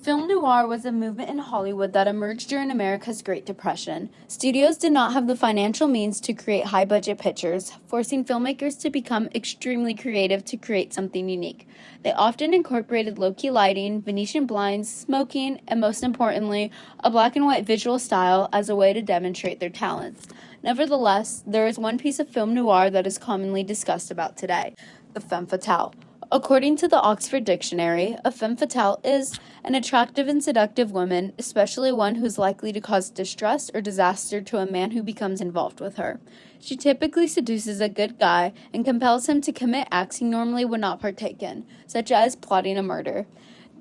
Film noir was a movement in Hollywood that emerged during America's Great Depression. Studios did not have the financial means to create high-budget pictures, forcing filmmakers to become extremely creative to create something unique. They often incorporated low-key lighting, Venetian blinds, smoking, and most importantly, a black and white visual style as a way to demonstrate their talents. Nevertheless, there is one piece of film noir that is commonly discussed about today, the femme fatale. According to the Oxford Dictionary, a femme fatale is an attractive and seductive woman, especially one who's likely to cause distress or disaster to a man who becomes involved with her. She typically seduces a good guy and compels him to commit acts he normally would not partake in, such as plotting a murder.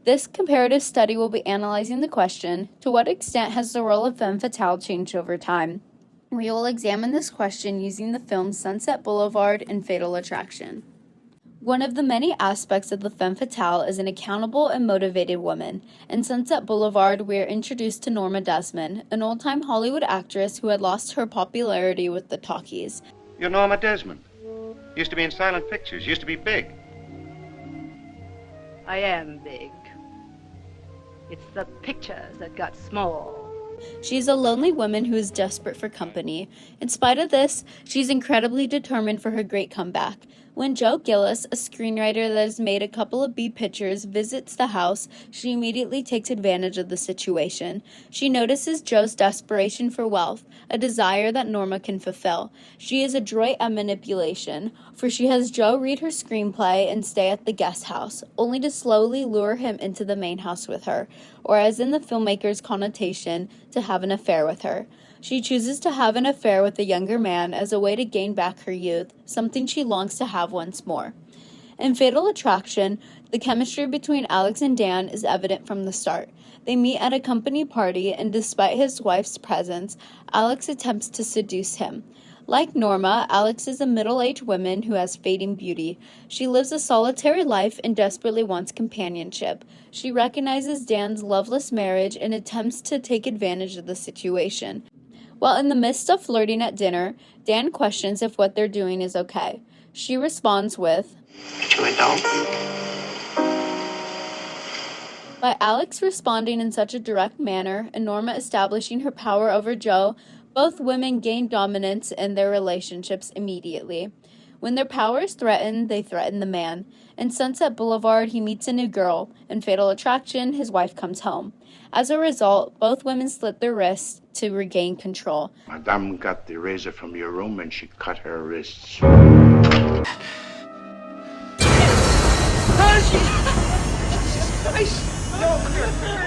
This comparative study will be analyzing the question, to what extent has the role of femme fatale changed over time? We will examine this question using the films Sunset Boulevard and Fatal Attraction. One of the many aspects of the femme fatale is an accountable and motivated woman. In Sunset Boulevard, we are introduced to Norma Desmond, an old-time Hollywood actress who had lost her popularity with the talkies. You're Norma Desmond. Used to be in silent pictures. Used to be big. I am big. It's the pictures that got small. She is a lonely woman who is desperate for company. In spite of this, she's incredibly determined for her great comeback. When Joe Gillis, a screenwriter that has made a couple of B pictures, visits the house, she immediately takes advantage of the situation. She notices Joe's desperation for wealth, a desire that Norma can fulfill. She is adroit at manipulation, for she has Joe read her screenplay and stay at the guest house, only to slowly lure him into the main house with her, or as in the filmmaker's connotation, to have an affair with her. She chooses to have an affair with a younger man as a way to gain back her youth, something she longs to have once more. In Fatal Attraction, the chemistry between Alex and Dan is evident from the start. They meet at a company party, and despite his wife's presence, Alex attempts to seduce him. Like Norma, Alex is a middle-aged woman who has fading beauty. She lives a solitary life and desperately wants companionship. She recognizes Dan's loveless marriage and attempts to take advantage of the situation. While in the midst of flirting at dinner, Dan questions if what they're doing is okay. She responds with, "To adult." By Alex responding in such a direct manner and Norma establishing her power over Joe, both women gain dominance in their relationships immediately. When their power is threatened, they threaten the man. In Sunset Boulevard, he meets a new girl. In Fatal Attraction, his wife comes home. As a result, both women slit their wrists to regain control. Madame got the razor from your room and she cut her wrists.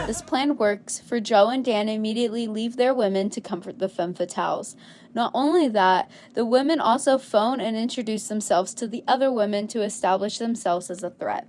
This plan works, for Joe and Dan immediately leave their women to comfort the femme fatales. Not only that, the women also phone and introduce themselves to the other women to establish themselves as a threat.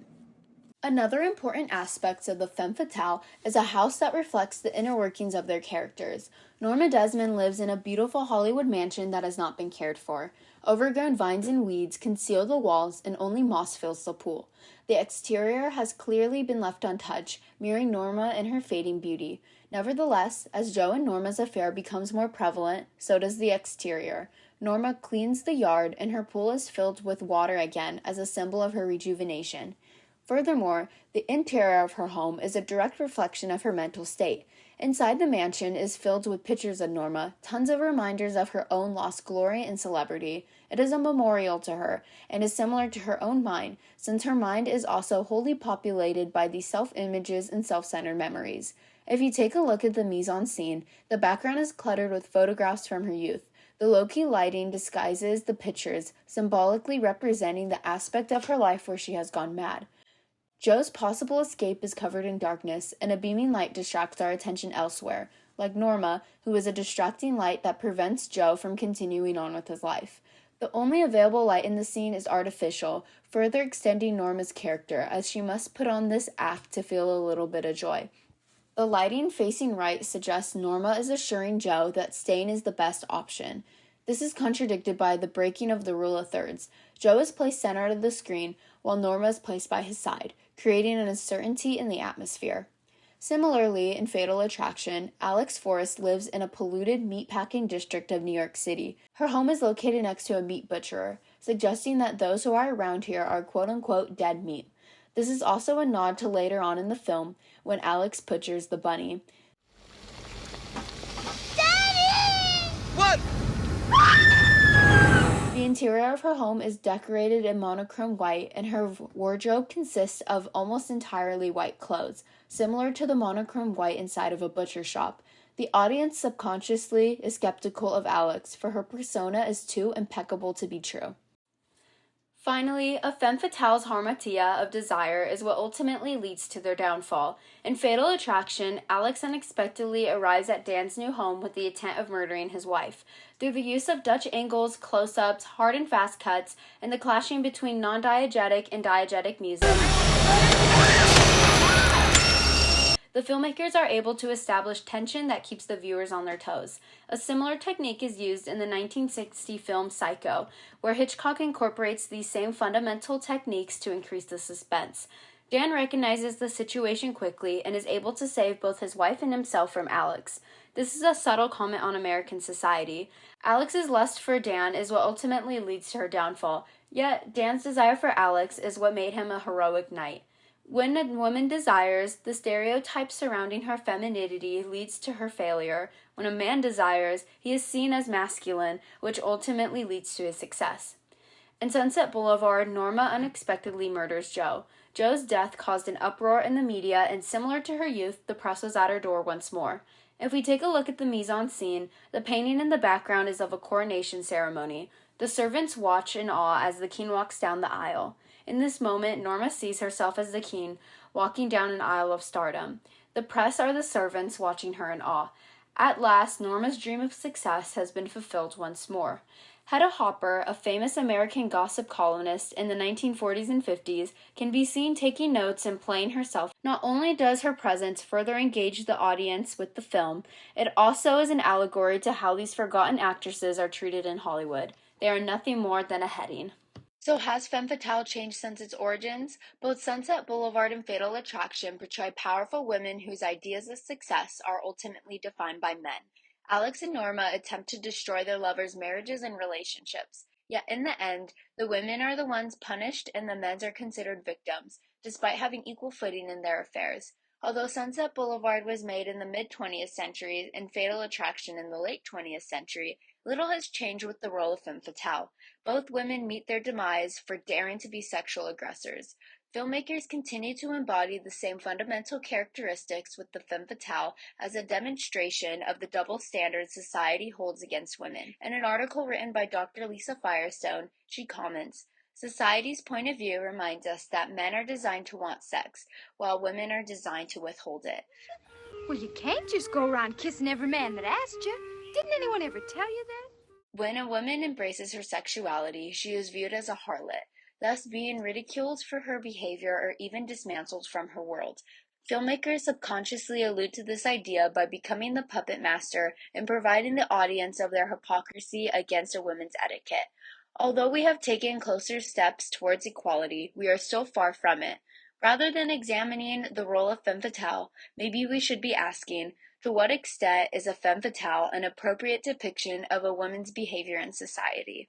Another important aspect of the femme fatale is a house that reflects the inner workings of their characters. Norma Desmond lives in a beautiful Hollywood mansion that has not been cared for. Overgrown vines and weeds conceal the walls and only moss fills the pool. The exterior has clearly been left untouched, mirroring Norma and her fading beauty. Nevertheless, as Joe and Norma's affair becomes more prevalent, so does the exterior. Norma cleans the yard and her pool is filled with water again as a symbol of her rejuvenation. Furthermore, the interior of her home is a direct reflection of her mental state. Inside the mansion is filled with pictures of Norma, tons of reminders of her own lost glory and celebrity. It is a memorial to her, and is similar to her own mind, since her mind is also wholly populated by these self-images and self-centered memories. If you take a look at the Mizon Scene, the background is cluttered with photographs from her youth. The low-key lighting disguises the pictures, symbolically representing the aspect of her life where she has gone mad. Joe's possible escape is covered in darkness, and a beaming light distracts our attention elsewhere, like Norma, who is a distracting light that prevents Joe from continuing on with his life. The only available light in the scene is artificial, further extending Norma's character, as she must put on this act to feel a little bit of joy. The lighting facing right suggests Norma is assuring Joe that staying is the best option. This is contradicted by the breaking of the rule of thirds. Joe is placed center of the screen, while Norma is placed by his side, creating an uncertainty in the atmosphere. Similarly, in Fatal Attraction, Alex Forrest lives in a polluted meatpacking district of New York City. Her home is located next to a meat butcherer, suggesting that those who are around here are quote-unquote dead meat. This is also a nod to later on in the film, when Alex butchers the bunny. Daddy! What? The interior of her home is decorated in monochrome white, and her wardrobe consists of almost entirely white clothes, similar to the monochrome white inside of a butcher shop. The audience subconsciously is skeptical of Alex, for her persona is too impeccable to be true. Finally, a femme fatale's harmatia of desire is what ultimately leads to their downfall. In Fatal Attraction, Alex unexpectedly arrives at Dan's new home with the intent of murdering his wife. Through the use of Dutch angles, close-ups, hard and fast cuts, and the clashing between non-diegetic and diegetic music, the filmmakers are able to establish tension that keeps the viewers on their toes. A similar technique is used in the 1960 film Psycho, where Hitchcock incorporates these same fundamental techniques to increase the suspense. Dan recognizes the situation quickly and is able to save both his wife and himself from Alex. This is a subtle comment on American society. Alex's lust for Dan is what ultimately leads to her downfall, yet Dan's desire for Alex is what made him a heroic knight. When a woman desires, the stereotype surrounding her femininity leads to her failure. When a man desires, he is seen as masculine, which ultimately leads to his success. In Sunset Boulevard, Norma unexpectedly murders Joe. Joe's death caused an uproar in the media, and similar to her youth, the press was at her door once more. If we take a look at the Mizon Scene, the painting in the background is of a coronation ceremony. The servants watch in awe as the king walks down the aisle. In this moment, Norma sees herself as the king, walking down an aisle of stardom. The press are the servants watching her in awe. At last, Norma's dream of success has been fulfilled once more. Hedda Hopper, a famous American gossip columnist in the 1940s and 50s, can be seen taking notes and playing herself. Not only does her presence further engage the audience with the film, it also is an allegory to how these forgotten actresses are treated in Hollywood. They are nothing more than a heading. So has Femme Fatale changed since its origins? Both Sunset Boulevard and Fatal Attraction portray powerful women whose ideas of success are ultimately defined by men. Alex and Norma attempt to destroy their lovers' marriages and relationships. Yet in the end, the women are the ones punished and the men are considered victims, despite having equal footing in their affairs. Although Sunset Boulevard was made in the mid-20th century and Fatal Attraction in the late 20th century, little has changed with the role of femme fatale. Both women meet their demise for daring to be sexual aggressors. Filmmakers continue to embody the same fundamental characteristics with the femme fatale as a demonstration of the double standards society holds against women. In an article written by Dr. Lisa Firestone, she comments, "Society's point of view reminds us that men are designed to want sex, while women are designed to withhold it." Well, you can't just go around kissing every man that asked you. Didn't anyone ever tell you that? When a woman embraces her sexuality, she is viewed as a harlot, thus being ridiculed for her behavior or even dismantled from her world. Filmmakers subconsciously allude to this idea by becoming the puppet master and providing the audience of their hypocrisy against a woman's etiquette. Although we have taken closer steps towards equality, we are still far from it. Rather than examining the role of femme fatale, maybe we should be asking, to what extent is a femme fatale an appropriate depiction of a woman's behavior in society?